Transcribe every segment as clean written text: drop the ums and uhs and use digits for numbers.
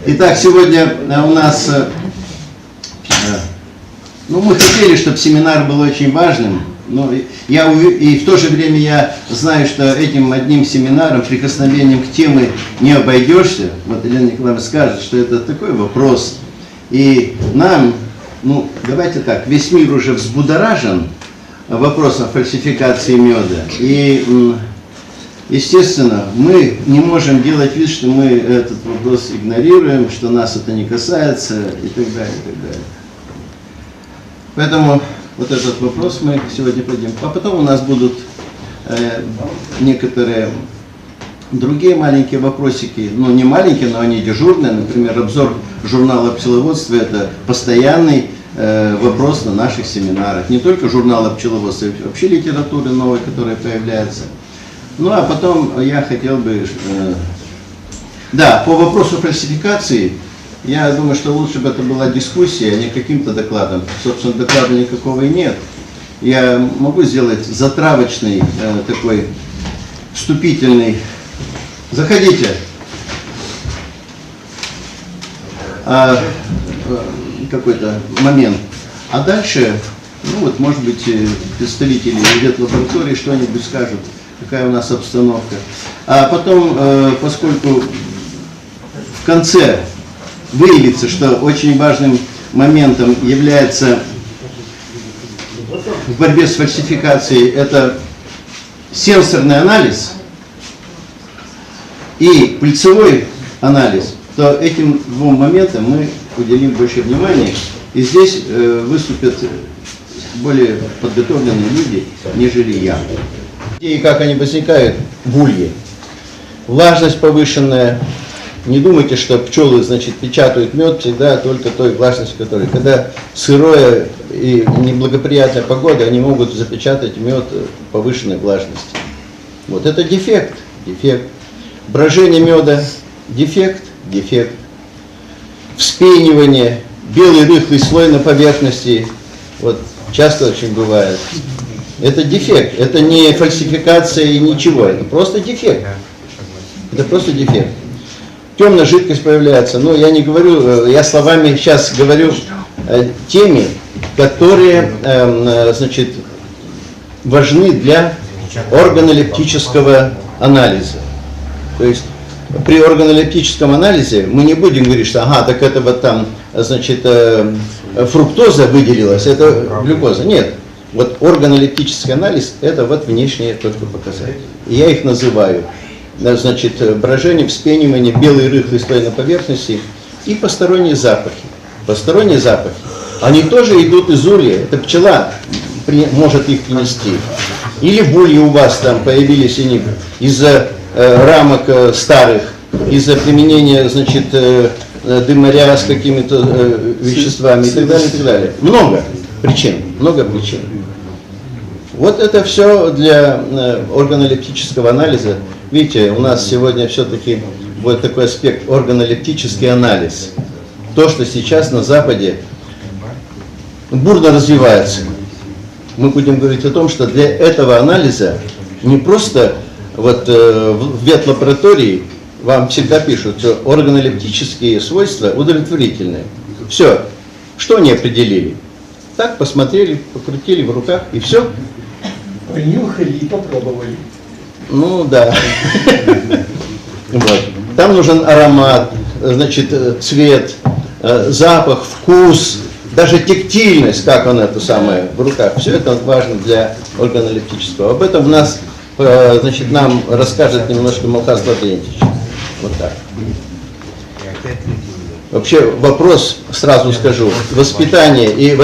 Итак, сегодня у нас, мы хотели, чтобы семинар был очень важным, но и в то же время я знаю, что этим одним семинаром, прикосновением к теме не обойдешься. Вот Елена Николаевна скажет, что это такой вопрос. И нам, давайте так, весь мир уже взбудоражен вопросом фальсификации меда. И, естественно, мы не можем делать вид, что мы этот вопрос игнорируем, что нас это не касается и так далее, и так далее. Поэтому вот этот вопрос мы сегодня пойдем. А потом у нас будут некоторые другие маленькие вопросики, не маленькие, но они дежурные. Например, обзор журнала пчеловодства – это постоянный вопрос на наших семинарах. Не только журнала пчеловодства, а вообще литературы новой, которая появляется. А потом я хотел бы... по вопросу фальсификации, я думаю, что лучше бы это была дискуссия, а не каким-то докладом. Собственно, доклада никакого и нет. Я могу сделать затравочный такой вступительный... Заходите. Какой-то момент. А дальше, может быть, представители ветлаборатории что-нибудь скажут, какая у нас обстановка. А потом, поскольку в конце выявится, что очень важным моментом является в борьбе с фальсификацией это сенсорный анализ и пыльцевой анализ, то этим двум моментам мы уделим больше внимания. И здесь выступят более подготовленные люди, нежели я. И как они возникают в улье? Влажность повышенная. Не думайте, что пчелы, печатают мед всегда только той влажностью, которая... Когда сырое и неблагоприятная погода, они могут запечатать мед повышенной влажности. Вот это дефект. Брожение меда – дефект. Вспенивание, белый рыхлый слой на поверхности, часто очень бывает. Это дефект, это не фальсификация и ничего, это просто дефект. Темная жидкость появляется, я не говорю, я словами сейчас говорю теми, которые, важны для органолептического анализа. То есть при органолептическом анализе мы не будем говорить, что так это фруктоза выделилась, это глюкоза. Нет. Органолептический анализ – это внешние только показатели. И я их называю. Брожение, вспенивание, белый рыхлый слой на поверхности и посторонние запахи. Они тоже идут из улья. Это пчела может их принести. Или в улье у вас там появились они из-за рамок старых, из-за применения, дымаря с какими-то веществами и так далее. Много причин. Вот это все для органолептического анализа. Видите, у нас сегодня все-таки такой аспект органолептический анализ. То, что сейчас на Западе бурно развивается. Мы будем говорить о том, что для этого анализа не просто в ветлаборатории вам всегда пишут, что органолептические свойства удовлетворительные. Все. Что они определили? Так, посмотрели, покрутили в руках, и все. Принюхали и попробовали. Да. Там нужен аромат, цвет, запах, вкус, даже тактильность, как он это самое в руках. Все это важно для органолептического. Об этом у нас, нам расскажет немножко Малхас Лаврентьевич. Вот так. Вообще вопрос, сразу скажу, воспитание и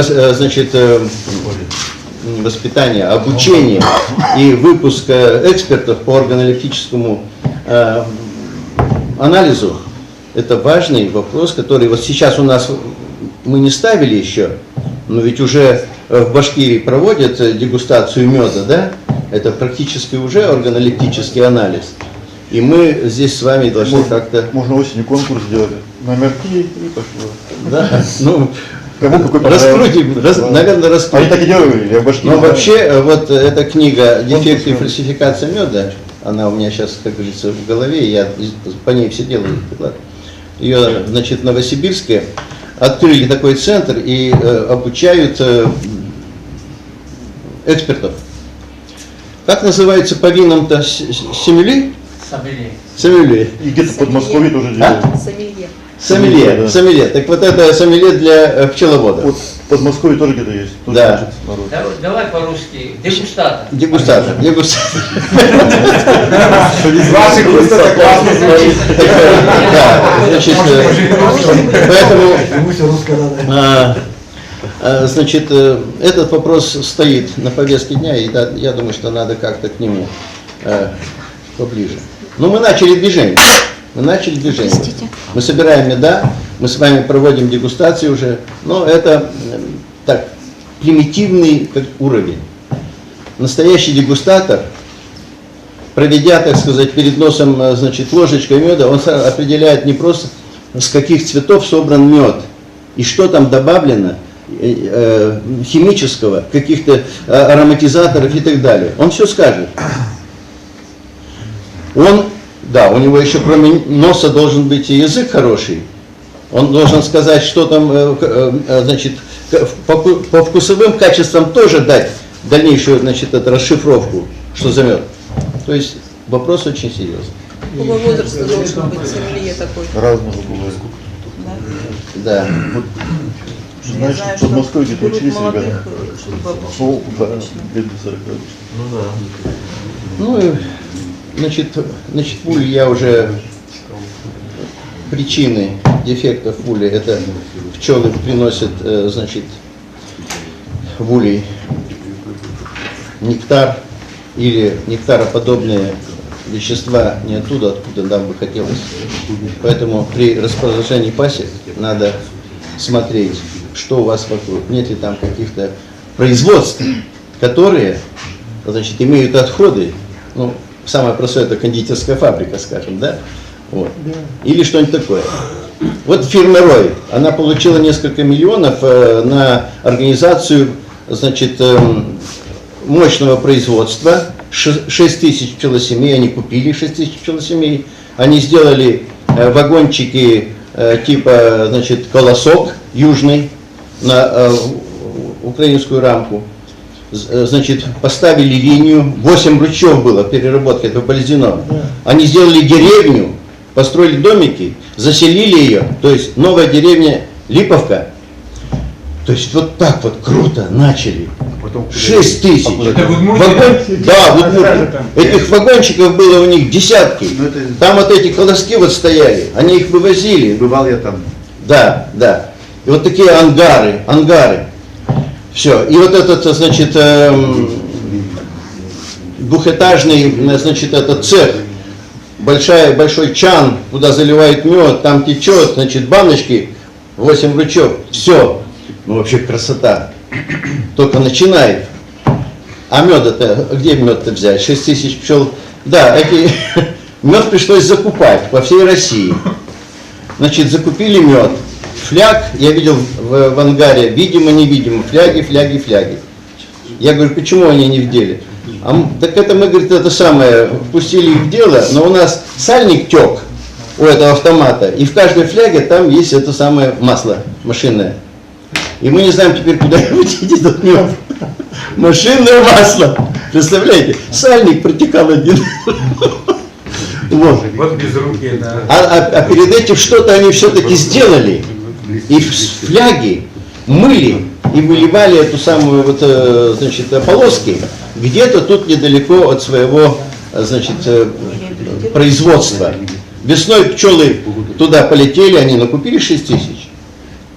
воспитание, обучение и выпуск экспертов по органолептическому анализу – это важный вопрос, который сейчас у нас мы не ставили еще, но ведь уже в Башкирии проводят дегустацию меда, да? Это практически уже органолептический анализ. И мы здесь с вами должны как-то... Можно осенью конкурс сделать. Номерки и пошло. Да, Кому какой раскрутим, наверное, раскрутим. Они так и делали, в Башкирии. Но вообще, эта книга «Дефекты и фальсификация меда», она у меня сейчас, как говорится, в голове, я по ней все делаю доклад. ее, значит, в Новосибирске, открыли такой центр и обучают экспертов. Как называется по винам-то сомелье? Сомелье. И где-то в Подмосковье тоже делают. Сомелье. Сомелье, Да. сомелье. Так вот это сомелье для пчеловода. Вот в Подмосковье тоже где-то есть. Тоже Да. учат народ. Давай по-русски. Дегустатор. Дегустатор. Дегустатор. Из ваших уст это классно звучит. Да, значит, поэтому, значит, этот вопрос стоит на повестке дня, и я думаю, что надо как-то к нему поближе. Но мы начали движение. Мы собираем меда, мы с вами проводим дегустации уже, но это так, примитивный уровень. Настоящий дегустатор, проведя, так сказать, перед носом, значит, ложечкой меда, он определяет не просто, с каких цветов собран мед, и что там добавлено, химического, каких-то ароматизаторов и так далее. Он все скажет. Да, у него еще кроме носа должен быть и язык хороший. Он должен сказать, что там, значит, по вкусовым качествам тоже дать дальнейшую, значит, эту расшифровку, что за мед. То есть вопрос очень серьезный. Какого возраста должен быть сомелье такой? Разного бывает. Да? Да. Вот, Я знаешь, знаю, в что Подмосковье где-то берут учились молодых, ребята. чтобы обучить. Ну, да, Точно. лет до 40 обычно. Ну, и, значит, пули я уже, причины дефектов пули, это пчелы приносят, значит, в улей нектар или нектароподобные вещества не оттуда, откуда нам бы хотелось. Поэтому при расположении пасек надо смотреть, что у вас вокруг, нет ли там каких-то производств, которые, значит, имеют отходы. Ну, самое простое — это кондитерская фабрика, скажем, да? Вот. Или что-нибудь такое. Вот фирма Рой, она получила несколько миллионов на организацию, значит, мощного производства, 6 тысяч пчелосемей, они купили 6 тысяч пчелосемей, они сделали вагончики типа, значит, колосок южный на украинскую рамку. Значит, поставили линию, 8 ручьев было, переработка, это Бальзино. Они сделали деревню, построили домики, заселили ее, то есть новая деревня Липовка. То есть вот так вот круто начали. 6 тысяч. Да, вот этих вагончиков было у них десятки. Там вот эти колоски вот стояли, они их вывозили. Бывал я там. Да, да. И вот такие ангары. Все. И вот этот, значит, двухэтажный, значит, этот цех, большой чан, куда заливают мед, там течет, значит, баночки, 8 ручьев. Все. Ну, вообще красота. Только начинает. А меда-то, где мед-то взять? 6 тысяч пчел. Да, мед пришлось закупать по всей России. Значит, закупили мед. Фляг, я видел в ангаре, видимо-невидимо, фляги. Я говорю, почему они не в деле? Так это мы, говорит, это самое, пустили их в дело, но у нас сальник тек у этого автомата, и в каждой фляге там есть это самое масло машинное. И мы не знаем теперь, куда его деть этот мед. Машинное масло. Представляете? Сальник протекал один. Вот. Вот без руки, да. А перед этим что-то они все-таки сделали. И в фляги мыли и выливали эту самую вот, значит, полоски где-то тут недалеко от своего, значит, производства. Весной пчелы туда полетели, они накупили 6 тысяч.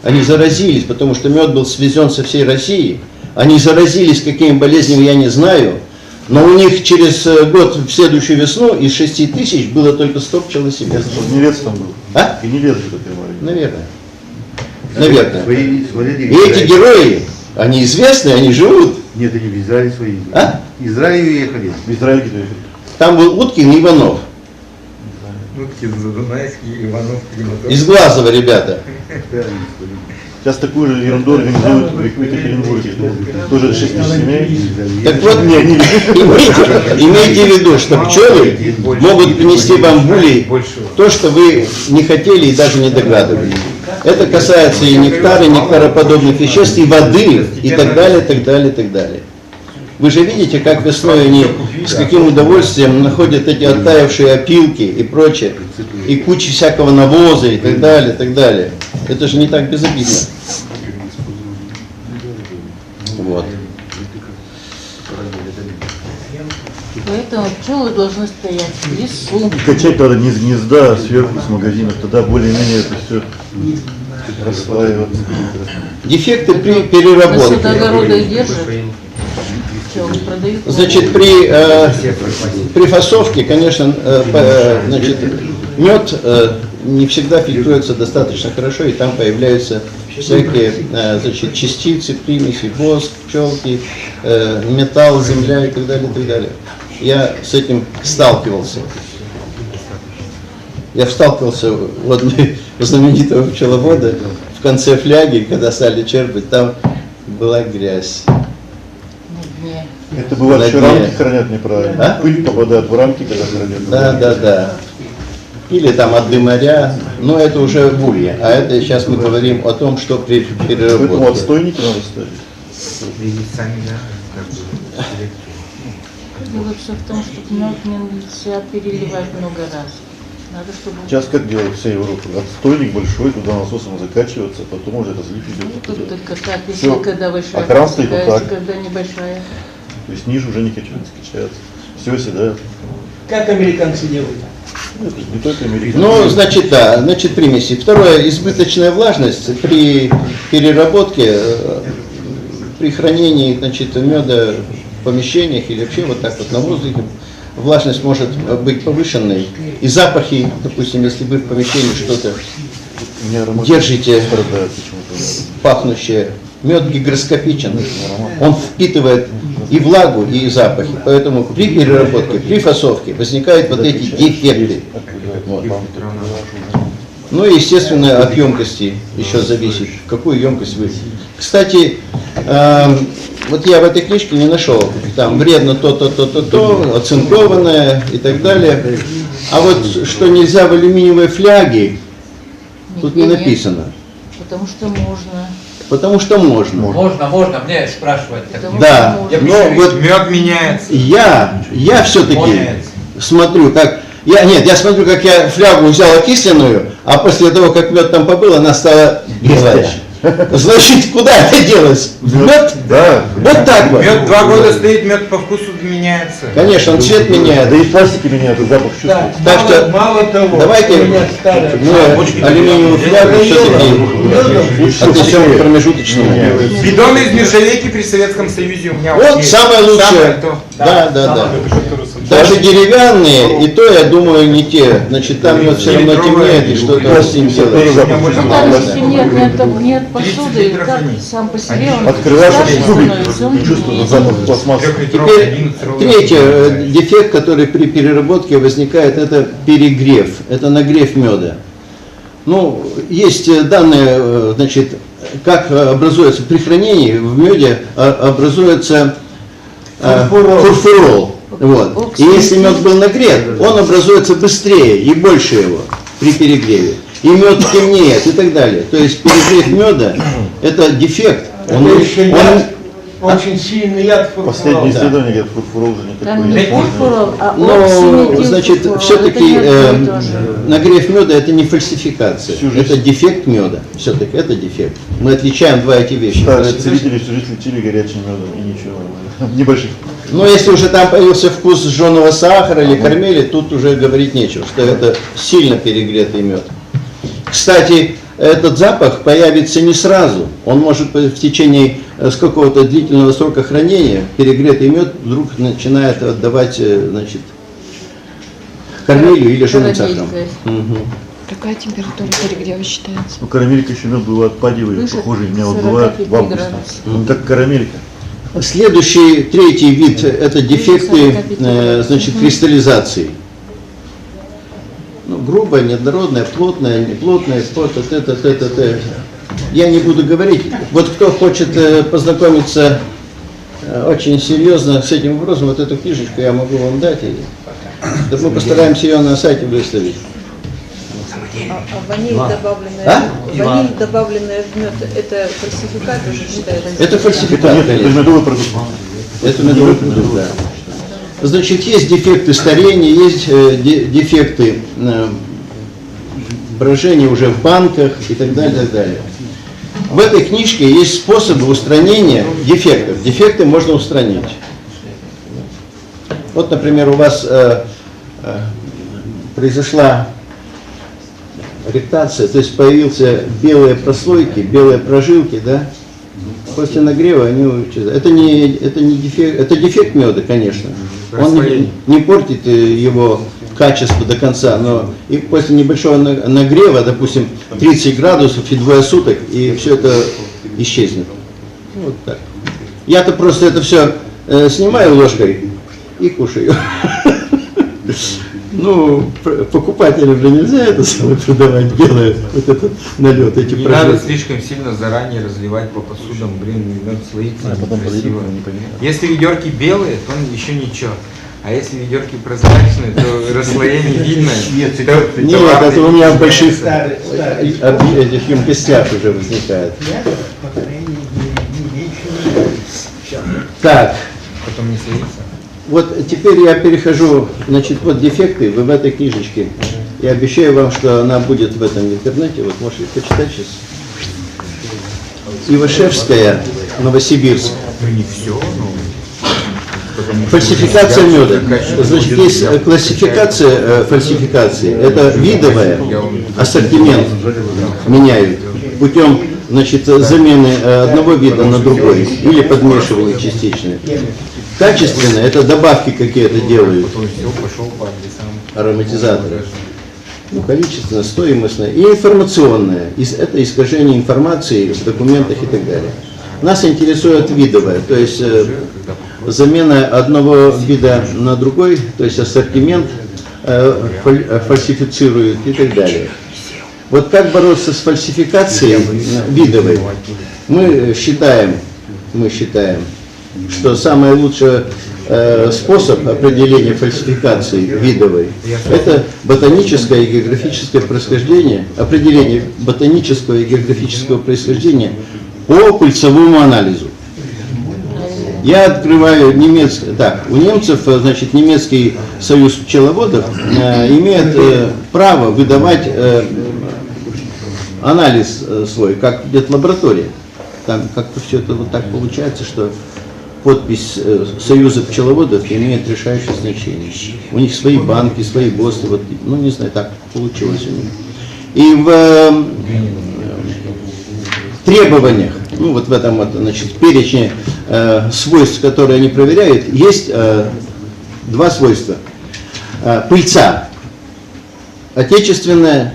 Они заразились, потому что мед был свезен со всей России. Они заразились какими болезнями, я не знаю. Но у них через год, в следующую весну, из 6 тысяч было только 100 пчелосемей. Гнилец там был. А? Гнилец же такой маленький. Наверное. Наверное. Свои И эти герои, они известны, они живут. Нет, они в Израиль свои. А? В Израиль уехали. В Израиле где-то. Там был Уткин и Иванов. Уткин, Задунайский, Иванов, Климатов. Из Глазова, ребята. Сейчас такую же ерунду организуют в Екатеринбурге. Тоже 6 тысяч семей. Так вот, имейте в виду, что пчелы могут принести вам булей то, что вы не хотели и даже не догадывались. Это касается и нектара, и нектароподобных веществ, и воды, и так далее, так далее, так далее. Вы же видите, как весной они с каким удовольствием находят эти оттаившие опилки и прочее, и кучи всякого навоза и так далее, так далее. Это же не так безобидно. Вот. Поэтому пчелы должны стоять в лесу. Качать надо не с гнезда, а сверху, с магазинов. Тогда более-менее это все расслаивается. Дефекты при Насчет переработке. огорода и держат. Пчелы продают. Значит, при фасовке, конечно, значит, мед не всегда фильтруется достаточно хорошо, и там появляются всякие значит, частицы, примеси, воск, пчелки, металл, земля и так далее, и так далее. Я с этим сталкивался. Я сталкивался вот знаменитого пчеловода в конце фляги, когда стали черпать, там была грязь. Это бывает, что На дне. рамки хранят неправильно. А? Пыль попадает в рамки, когда хранят. Да. Или там от дымаря, но это уже в улье. А это сейчас мы говорим о том, что при Поэтому переработке. отстойники надо ставить. Дело все в том, что мед нельзя переливать много раз. Надо, чтобы... Сейчас как делают вся Европа? Отстойник большой, туда насосом закачивается, потом уже разлив Ну, идет. тут только так, если Всё. когда большая, А кран стоит вот качается, так. когда небольшая. То есть ниже уже не качается, качается. Все седает. Как американцы делают? Ну, это не только американцы. Ну, значит, да, значит, примеси. Второе, избыточная влажность при переработке, при хранении, значит, меда в помещениях или вообще вот так вот на воздухе, влажность может быть повышенной. И запахи, допустим, если вы в помещении что-то Не аромат держите страдает почему-то. пахнущее, мед гигроскопичен, он впитывает и влагу, и запахи. Поэтому при переработке, при фасовке возникают вот эти дефекты. Вот. Ну и, естественно, от емкости еще зависит, какую емкость вы. Кстати, вот я в этой книжке не нашел, там вредно то, оцинкованное и так далее. А вот что нельзя в алюминиевой фляге, тут не Нигде нет, написано. Потому что можно. Потому что можно. Можно, мне спрашивать. Потому Да, что можно. но вот Мед меняется. я все-таки Меняется. смотрю, как я смотрю, как я флягу взял окисленную, а после того, как мед там побыл, она стала белая. Значит, куда это делось? Мед? Да. Вот так вот. Мед 2 года стоит, мед по вкусу меняется. Конечно, он цвет Да меняет. и пластики меняют, запах Да, чувствуется. Так что мало того. давайте мы алюминиевую флягу все-таки отнесем к промежуточному. Бидоны из нержавейки при Советском Союзе у меня Вот есть. самое лучшее. Самое то. Да. Даже деревянные, и то, я думаю, не те. Значит, там мед все равно темнеет, и что-то с ним делается. Там, если нет посуды, как сам по себе он Открываешь страшно кубик, становится, он чувствуешь не- запах пластмассы. Теперь третий дефект, который при переработке возникает, это перегрев, это нагрев меда. Ну, есть данные, значит, как образуется при хранении в меде, образуется фурфурол. Вот. И если мед был нагрет, он образуется быстрее и больше его при перегреве. И мед темнеет и так далее. То есть перегрев меда – это дефект. Очень сильный яд Последние исследования говорят, фурфурол уже не Там такой. не фурфурол, а Но, оксиметилфурфурол. значит, Это все-таки не одно и то же. нагрев меда – это не фальсификация, Всю жизнь. это дефект меда. Все-таки это дефект. Мы отличаем два эти вещи. Старые целители всю жизнь лечили горячим медом и ничего. Небольших. Но если уже там появился вкус сжженного сахара или кармели, тут уже говорить нечего, что это сильно перегретый мед. Кстати, этот запах появится не сразу. Он может в течение с какого-то длительного срока хранения, перегретый мед вдруг начинает отдавать, значит, кармелью или жженым сахаром. Мгм. Какая температура перегрева считается? Ну, карамелька еще мед бывает падевый, Выше похожий. Меня вот 45 бывает в августе. градусов. Он как карамелька. Следующий, третий вид – это дефекты, 45 значит, кристаллизации. Ну, грубая, неоднородная, плотная, неплотная, я не буду говорить. Вот кто хочет познакомиться очень серьезно с этим вопросом, вот эту книжечку я могу вам дать. Да мы постараемся ее на сайте выставить. А ваниль, добавленная, ваниль, добавленная в мед, это фальсификат уже считается? Это фальсификат, Это конечно. медовый продукт. Это медовый продукт, да. Значит, есть дефекты старения, есть дефекты брожения уже в банках и так далее, так далее. В этой книжке есть способы устранения дефектов. Дефекты можно устранить. Вот, например, у вас произошла ректация, то есть появился белые прослойки, белые прожилки, да? После нагрева они исчезают. Это не дефект, это дефект меда, конечно. Он не портит его качество до конца, но и после небольшого нагрева, допустим, 30 градусов и 2 суток, и все это исчезнет. Вот так. Я-то просто это все снимаю ложкой и кушаю. Ну, покупателям же нельзя это самое продавать, белое, вот этот налет, эти Не надо слишком сильно заранее разливать по посудам, мед слоится некрасиво. Если ведерки белые, то еще ничего. А если ведерки прозрачные, то расслоение видно. Нет, это у меня в больших этих емкостях уже возникает. Так. Потом не слоится. Вот теперь я перехожу, значит, вот дефекты вы в этой книжечке. Я обещаю вам, что она будет в этом интернете, вот можете почитать сейчас. Ивашевская, Новосибирск. Ну не все, но... Фальсификация меда. Значит, есть классификация фальсификации. Это видовая, ассортимент меняют путем, значит, замены одного вида на другой или подмешивания частичные. Качественное, это добавки какие-то делают, ароматизаторы. Ну, количественное, стоимостное и информационное. Это искажение информации в документах и так далее. Нас интересует видовое, то есть замена одного вида на другой, то есть ассортимент фальсифицируют и так далее. Вот как бороться с фальсификацией видовой? Мы считаем, что самый лучший способ определения фальсификации видовой – это ботаническое и географическое происхождение, определение ботанического и географического происхождения по пыльцевому анализу. Я открываю немецкий, так, у немцев, значит, немецкий союз пчеловодов имеет право выдавать анализ свой, как где-то лаборатория. Там как-то все это вот так получается, что подпись Союза пчеловодов имеет решающее значение. У них свои банки, свои ГОСТы, вот, ну не знаю, так получилось у них. И в требованиях, ну вот в этом вот, значит, перечне свойств, которые они проверяют, есть два свойства. Пыльца отечественная,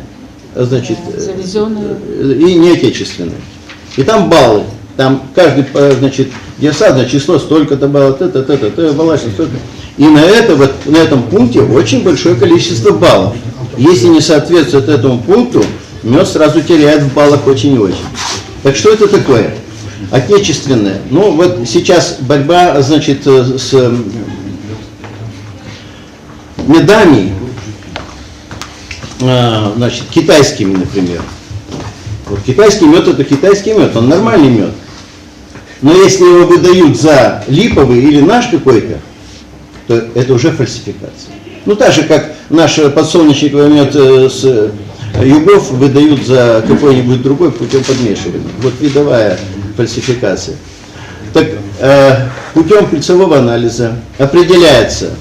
значит, и неотечественная. И там баллы. Там каждый, значит, десадное число столько-то баллов, влажность столько. И на этом пункте очень большое количество баллов. Если не соответствует этому пункту, мед сразу теряет в баллах очень и очень. Так что это такое? Отечественное. Ну вот сейчас борьба, значит, с медами, значит, китайскими, например. Вот китайский мед — это китайский мед, он нормальный мед. Но если его выдают за липовый или наш какой-то, то это уже фальсификация. Ну так же, как наш подсолнечниковый мед с югов выдают за какой-нибудь другой путем подмешивания. Вот видовая фальсификация. Так путем пыльцевого анализа определяется,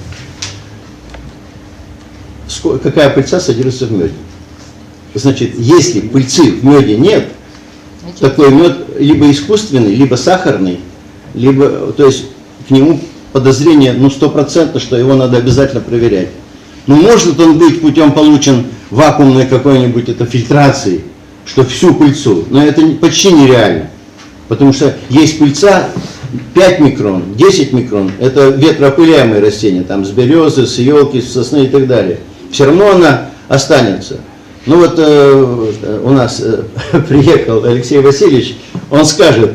какая пыльца содержится в меде. Значит, если пыльцы в меде нет, такой мед либо искусственный, либо сахарный, либо, то есть к нему подозрение, ну, 100%, что его надо обязательно проверять. Ну, может он быть путем получен вакуумной какой-нибудь фильтрации, что всю пыльцу, но это почти нереально. Потому что есть пыльца 5 микрон, 10 микрон, это ветроопыляемые растения, там с березы, с елки, с сосны и так далее. Все равно она останется. Ну вот у нас приехал Алексей Васильевич, он скажет,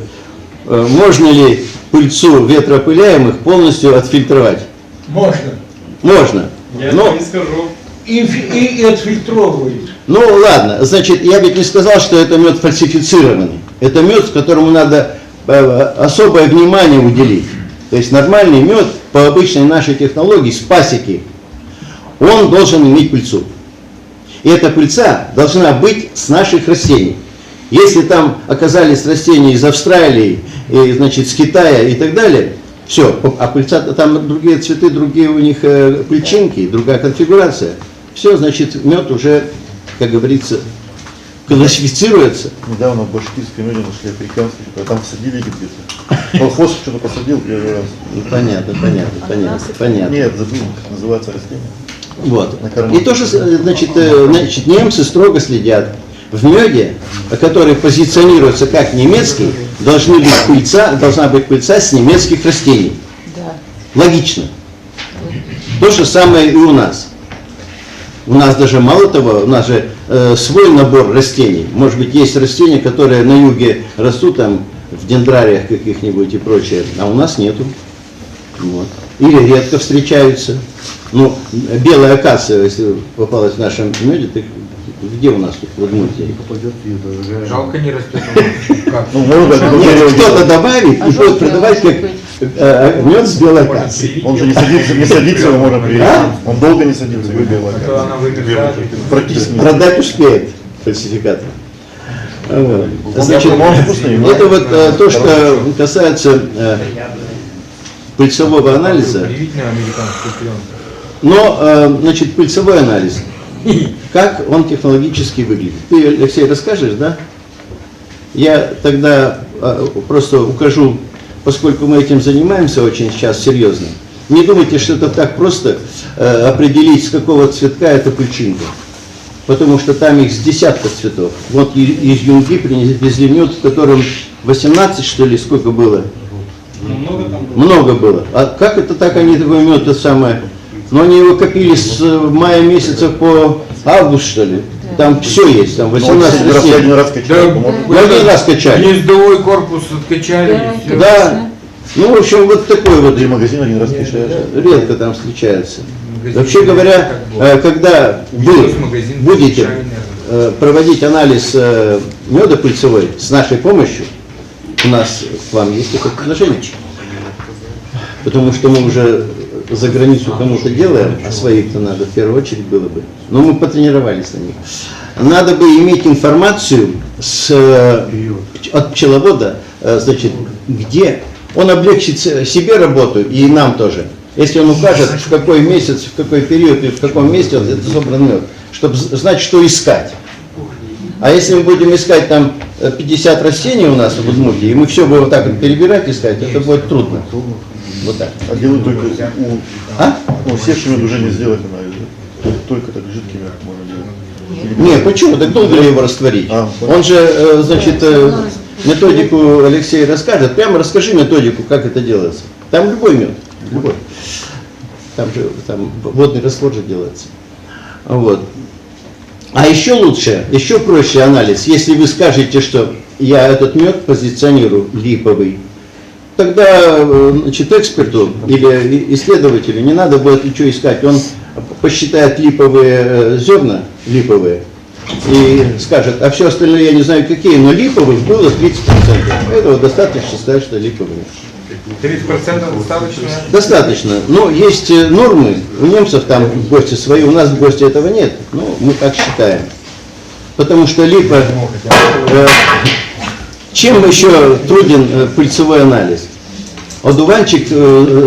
можно ли пыльцу ветроопыляемых полностью отфильтровать? Можно. Можно. Но, не скажу. И отфильтровывают. ну ладно, значит, я ведь не сказал, что это мед фальсифицированный. Это мед, которому надо особое внимание уделить. То есть нормальный мед по обычной нашей технологии с пасеки, он должен иметь пыльцу. И эта пыльца должна быть с наших растений. Если там оказались растения из Австралии, и, значит, с Китая и так далее, все, а пыльца, там другие цветы, другие у них пыльчинки, другая конфигурация, все, значит, мед уже, как говорится, классифицируется. Недавно в башкирской меде нашли африканский, а там садили где-то. Колхоз что-то посадил первый раз. Ну, понятно. Нет, забыл, как называется растение. Вот. Накормить. И то же, значит, немцы строго следят. В меде, который позиционируется как немецкий, должна быть пыльца с немецких растений. Да. Логично. То же самое и у нас. У нас даже мало того, у нас же свой набор растений. Может быть, есть растения, которые на юге растут там в дендрариях каких-нибудь и прочее, а у нас нету. Вот. Или редко встречаются. Ну, белая акация, если попалась в нашем меде, ты где у нас тут в Удмуртии? Жалко не растет. Как? Ну, может, Нет, кто-то добавит и будет желтый продавать как мед с белой акацией. он же не садится, его можно привезти. Он долго не садится, выбивает. А то она вымерзает. Практически не Продать успеет фальсификатор. Вот. Он Значит, вкусный. это вот то, что касается пыльцевого анализа. Удивительная американская пленка. Но, значит, пыльцевой анализ, как он технологически выглядит. Ты, Алексей, расскажешь, да? Я тогда просто укажу, поскольку мы этим занимаемся очень сейчас серьезно. Не думайте, что это так просто определить, с какого цветка эта пыльчинка. Потому что там их с десятка цветов. Вот из Юнги привезли мед, в котором 18, что ли, сколько было? Много было. А как это так они такой мед, это самое? Но они его копили с мая месяца по август, что ли. Там все есть, там 18 растений. Один раз качали. Один раз качали. Гнездовой корпус откачали. и всё. Да. Ну, в общем, вот такой вот. Или магазин один раз качаешь. Редко там встречается. Магазин Вообще говоря, когда вы магазин будете чайный. проводить анализ меда пыльцевой с нашей помощью, у нас к вам есть такое предложение. Потому что мы уже за границу кому-то делаем, а своих-то надо в первую очередь было бы. Но мы потренировались на них. Надо бы иметь информацию от пчеловода, значит, где он облегчит себе работу и нам тоже. Если он укажет, в какой месяц, в какой период и в каком месте вот это собран мед, чтобы знать, что искать. А если мы будем искать там 50 растений у нас в Удмуртии, и мы все будем вот так вот перебирать, искать, это будет трудно. Вот так. А делают только у всех мед уже не сделать анализ. Только так жидкий мед можно делать. Нет, почему? Так долго ли его растворить? Он же, значит, методику Алексей расскажет. Прямо расскажи методику, как это делается. Там любой мед, любой. Там же водный раствор же делается. Вот. А еще лучше, еще проще анализ. Если вы скажете, что я этот мед позиционирую липовый, тогда, значит, эксперту или исследователю не надо будет ничего искать. Он посчитает липовые зерна, липовые, и скажет, а все остальное я не знаю какие, но липовых было 30%. Этого достаточно сказать, что липовые. 30% достаточно? Достаточно. Но есть нормы, у немцев там в гости свои, у нас в гости этого нет. Ну, мы так считаем. Потому что липа... Чем еще труден пыльцевой анализ? Одуванчик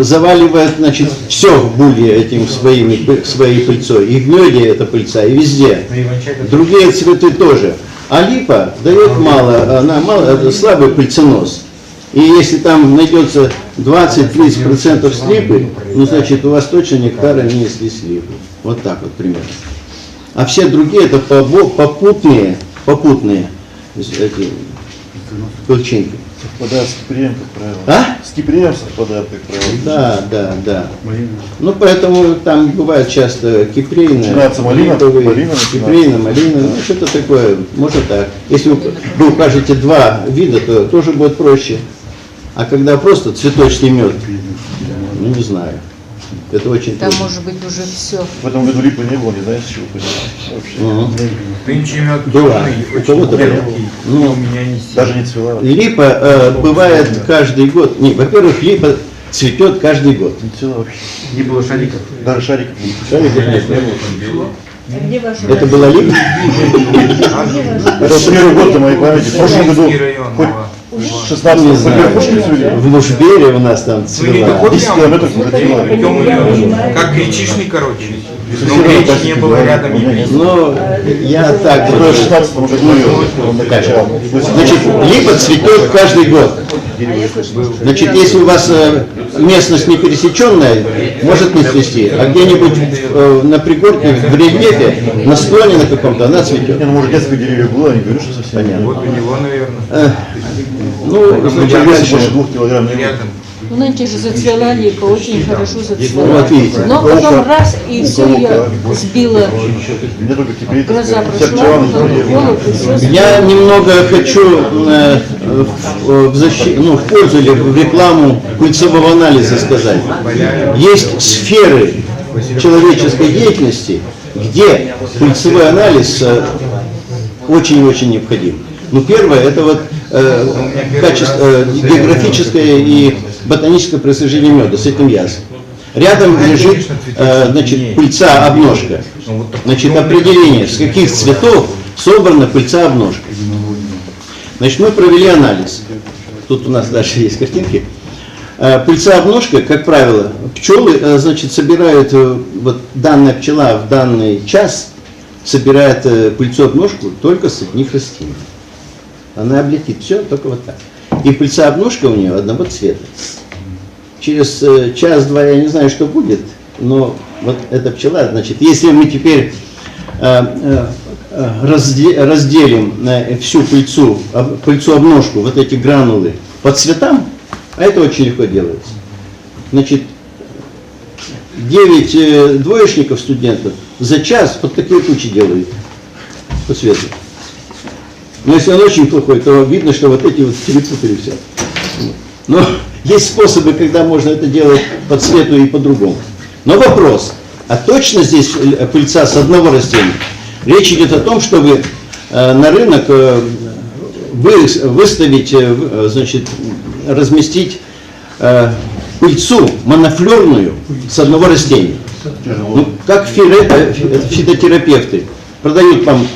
заваливает, значит, все в булье этим своей пыльцой. И в меде эта пыльца, и везде. Другие цветы тоже. А липа дает мало, она слабый пыльценос. И если там найдется 20-30% слипы, ну, значит, у вас точно нектара не несли слипы. Вот так вот примерно. А все другие это попутные эти пыльчинки. Совпадает с киприем, как правило. А? С киприем совпадает, как правило. Да. Ну, поэтому там бывает часто кипрейна, Начинается малина, липовые, малина начинается. кипрейна, малина, ну, что-то такое, можно так. Если вы укажете два вида, то тоже будет проще. А когда просто цветочный мед, ну, не знаю. Это очень Там трудно. может быть уже все. В этом году липы не было, не знаю, с чего понимать. Вообще. Нынче мед Была. темный, У очень кого-то была. крепкий, Ну, но у меня не сильно. Даже не цвела. Липа бывает каждый год. Не, во-первых, липа цветет каждый год. Не цвела вообще. Не было шариков. Даже шариков не было. Шариков нет, не было. А где ваша Это была липа? Это вот первый год на моей памяти. В прошлом году, Ленинский район, хоть Ава. в 16-м по верхушке цвели. В Мушбере у нас там Ну не цвела. такой 10 прям, километров уходило. как гречишный, короче. Но гречи не было рядом еврейского. Ну, я так В вот. 16-м году ее он накачал. Значит, липа цветет каждый год. Значит, если у вас местность не пересеченная, может не цвести, а где-нибудь на пригорке, в рельефе, на склоне на каком-то, она цветет. Не, ну может несколько деревьев было, я не говорю, что совсем. Понятно. Вот у него, наверное, Ну, значит, Весе дальше. больше 2 килограмм не было. рядом. Ну, нынче же зацвела липа, очень хорошо зацвела. Вот видите. Но потом раз, и все ее сбило. Мне только теперь Глаза вся прошло, пчела на потом деревья. голод, и все. Я немного хочу в пользу или в рекламу пыльцевого анализа сказать. Есть сферы человеческой деятельности, где пыльцевой анализ очень-очень необходим. Ну, первое, это вот географическое и ботаническое происхождение меда, с этим ясно. Рядом лежит, значит, пыльца-обножка. Значит, определение, с каких цветов собрана пыльца-обножка. Значит, мы провели анализ. Тут у нас дальше есть картинки. Пыльца-обножка, как правило, пчелы, значит, собирают, вот данная пчела в данный час собирает пыльцу-обножку только с одних растений. Она облетит все только вот так. И пыльца-обножка у нее одного цвета. Через час-два я не знаю, что будет, но вот эта пчела, значит, если мы теперь разделим всю пыльцу-обножку, вот эти гранулы по цветам, а это очень легко делается. Значит, 9 двоечников студентов за час вот такие тучи делают по цвету. Но если он очень плохой, то видно, что вот эти вот перепутали все. Но есть способы, когда можно это делать по цвету и по-другому. Но вопрос, а точно здесь пыльца с одного растения? Речь идет о том, чтобы на рынок выставить, значит, разместить пыльцу монофлерную с одного растения. Ну, как фитотерапевты продают вам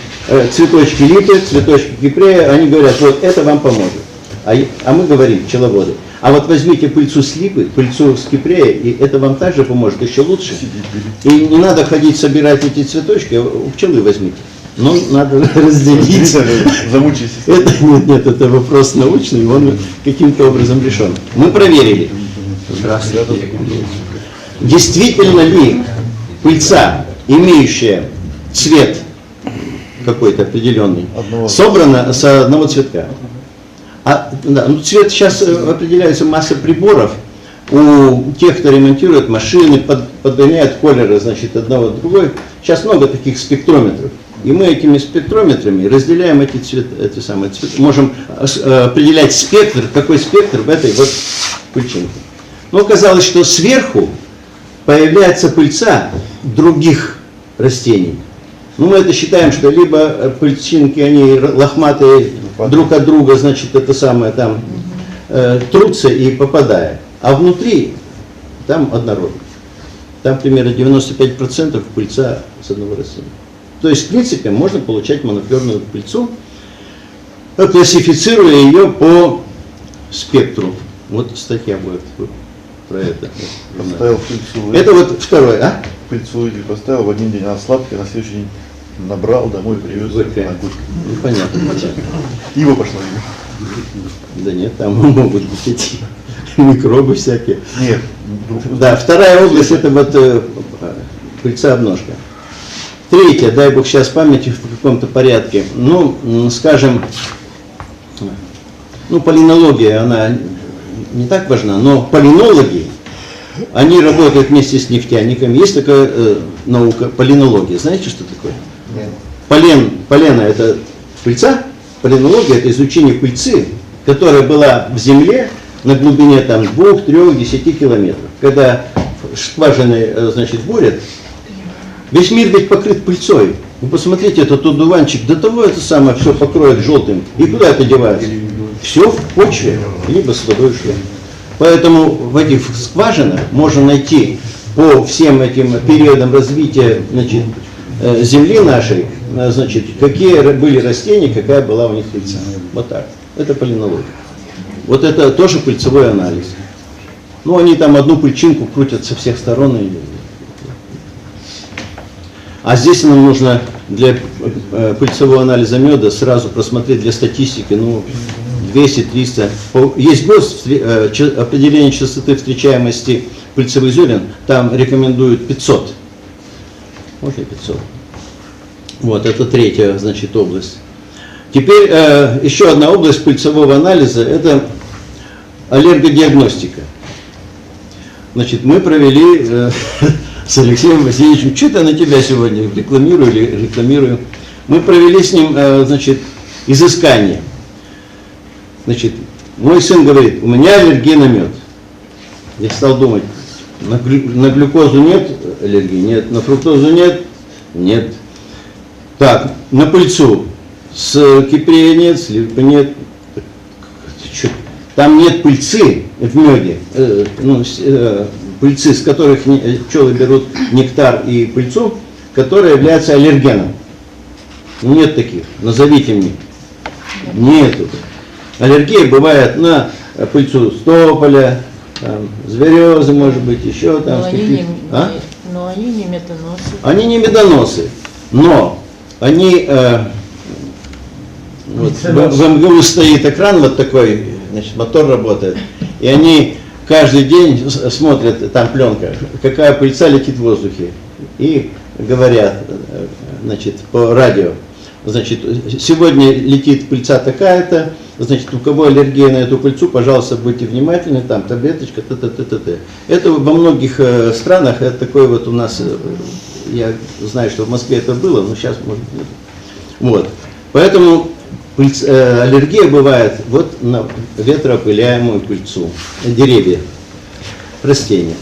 цветочки липы, цветочки кипрея, они говорят, вот это вам поможет. А мы говорим, пчеловоды, а вот возьмите пыльцу с липы, пыльцу с кипрея, и это вам также поможет, еще лучше. И не надо ходить собирать эти цветочки, у пчелы возьмите. Но надо разделить. Замучайся. Нет, это вопрос научный, он каким-то образом решен. Мы проверили. Здравствуйте. Действительно ли пыльца, имеющая цвет какой-то определенный, собрана с одного цветка? Да, ну, цвет сейчас определяется масса приборов. У тех, кто ремонтирует машины, подгоняют колеры, значит, одного от другой. Сейчас много таких спектрометров. И мы этими спектрометрами разделяем эти самые цветы. Можем определять спектр, какой спектр в этой вот пыльчинке. Но оказалось, что сверху появляется пыльца других растений. Ну, мы это считаем, что либо пыльчинки, они лохматые друг от друга, значит, это самое там трутся и попадая. А внутри там однородно. Там примерно 95% пыльца с одного растения. То есть, в принципе, можно получать монофлерную пыльцу, классифицируя ее по спектру. Вот статья будет про это. Поставил пыльцу. Это вот второе, а? Пыльцу или поставил в один день, она сладкая, на следующий день набрал домой, привез. Горькая. Ну, понятно. Ива пошла. Да нет, там могут быть эти микробы всякие. Нет. Да, вторая область это вот пыльца-обножка. Третья, дай бог сейчас памяти в каком-то порядке. Ну, скажем, ну, полинология, она не так важна, но полинологи, они работают вместе с нефтяниками. Есть такая наука полинология. Знаете, что такое? Полена – это пыльца, полинология – это изучение пыльцы, которая была в земле на глубине там 2, 3, 10 километров. Когда скважины, значит, бурят, весь мир ведь покрыт пыльцой. Вы посмотрите, этот одуванчик, до того это самое все покроет желтым. И куда это девается? Все в почве, либо с водой шло. Поэтому в этих скважинах можно найти по всем этим периодам развития, значит, земли нашей, значит, какие были растения, какая была у них пыльца. Вот так. Это полинология. Вот это тоже пыльцевой анализ. Ну, они там одну пыльчинку крутят со всех сторон. А здесь нам нужно для пыльцевого анализа меда сразу просмотреть для статистики, ну, 200-300. Есть ГОСТ, определение частоты встречаемости пыльцевых зерен, там рекомендуют 500. Можно 500. Вот, это третья, значит, область. Теперь еще одна область пыльцевого анализа – это аллергодиагностика. Значит, мы провели с Алексеем Васильевичем, что-то на тебя сегодня рекламирую или рекламирую, мы провели с ним, значит, изыскание. Значит, мой сын говорит, у меня аллергия на мед. Я стал думать, на глюкозу нет аллергии? Нет. На фруктозу нет? Нет. Так, на пыльцу с кипрея нет, сливка нет. Там нет пыльцы в меде, пыльцы, с которых пчелы берут нектар и пыльцу, которая является аллергеном. Нет таких. Назовите мне. Нету. Аллергия бывает на пыльцу стополя, там, зверезы, может быть, еще там. Но они не медоносы. Они не медоносы, но они, вот, в МГУ стоит экран вот такой, значит, мотор работает, и они каждый день смотрят, там пленка, какая пыльца летит в воздухе, и говорят, значит, по радио, значит, сегодня летит пыльца такая-то, значит, у кого аллергия на эту пыльцу, пожалуйста, будьте внимательны, там таблеточка, т-т-т-т-т. Это во многих странах, это такое вот у нас, я знаю, что в Москве это было, но сейчас, может быть, нет. Вот. Поэтому аллергия бывает вот на ветроопыляемую пыльцу, деревья, растения.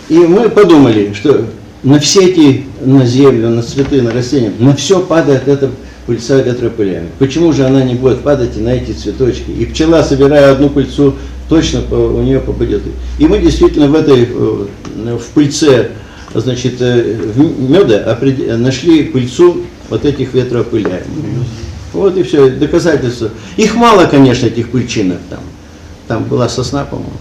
И мы подумали, что на все эти, на землю, на цветы, на растения, на все падает эта пыльца ветроопыляемая. Почему же она не будет падать и на эти цветочки? И пчела, собирая одну пыльцу, точно у нее попадет. И мы действительно в пыльце, значит, меда нашли пыльцу вот этих ветроопыляемых. Вот и все, доказательства. Их мало, конечно, этих пыльчинок там. Там была сосна, по-моему.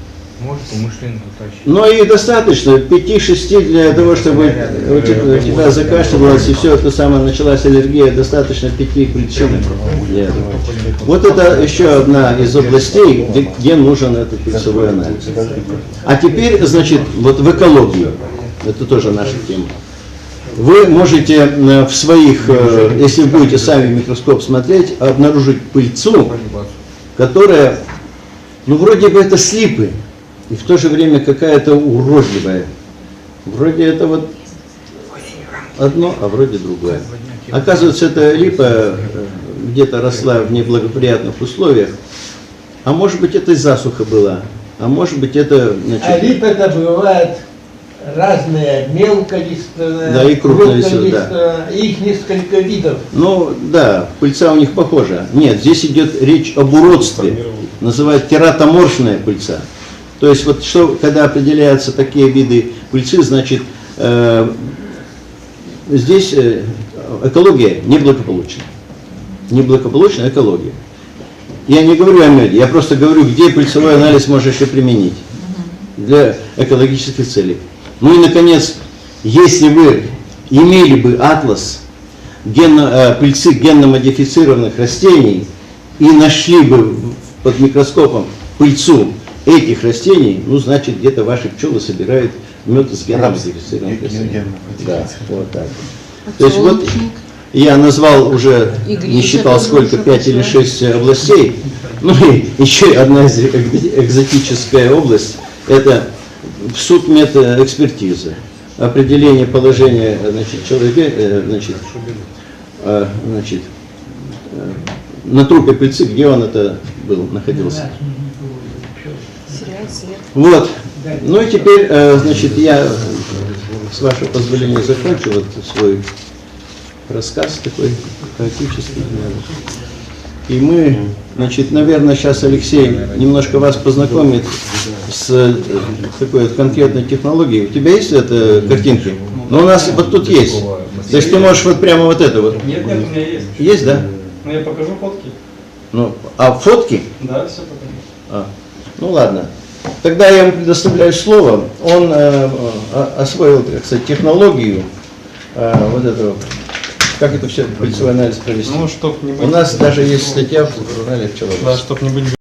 Может, умышленно утащить. Но и достаточно, 5-6 для того, чтобы у тебя закашливалось, и все это самое, началась аллергия, достаточно 5 пыльчинок. Вот это еще одна из областей, где нужен этот пыльцевой анализ. А теперь, значит, вот в экологии, это тоже наша тема. Вы можете в своих, если вы будете сами в микроскоп смотреть, обнаружить пыльцу, которая, ну, вроде бы это слипы, и в то же время какая-то уродливая. Вроде это вот одно, а вроде другое. Оказывается, эта липа где-то росла в неблагоприятных условиях, а может быть, это и засуха была, а может быть, это... Значит, а липа это бывает разные, мелколиственные, да, и крупнолиственные, да. Их несколько видов. Ну, да, пыльца у них похожа. Нет, здесь идет речь об уродстве. Называют кератоморфная пыльца. То есть, вот что, когда определяются такие виды пыльцы, значит, здесь экология неблагополучна. Неблагополучная экология. Я не говорю о меде, я просто говорю, где пыльцевой анализ можно еще применить для экологических целей. Ну и, наконец, если вы имели бы атлас пыльцы генно-модифицированных растений и нашли бы под микроскопом пыльцу этих растений, ну, значит, где-то ваши пчелы собирают мед из генно-модифицированных растений. Да, вот так. То есть вот я назвал уже, не считал сколько, 5 или 6 областей, Ну и еще одна экзотическая область – это судмедэкспертиза. Определение положения, значит, человека, на трупе пыльцы, где он это был, находился. Сериал «След». Вот. Ну и теперь, значит, я, с вашего позволения, закончу вот свой рассказ такой хаотический. И мы, значит, наверное, сейчас Алексей немножко вас познакомит с такой вот конкретной технологией. У тебя есть это картинки? Ну, у нас вот тут есть. То есть ты можешь вот прямо вот это вот. Нет, у меня есть. Есть, да? Ну, я покажу фотки. Ну, а фотки? Да, все покажу. Ну ладно. Тогда я ему предоставляю слово. Он освоил, так сказать, технологию вот этого, как это все пыльцевой анализ провести. Ну, чтоб не быть... У нас даже есть статья в журнале «Пчеловод». Да, чтоб не быть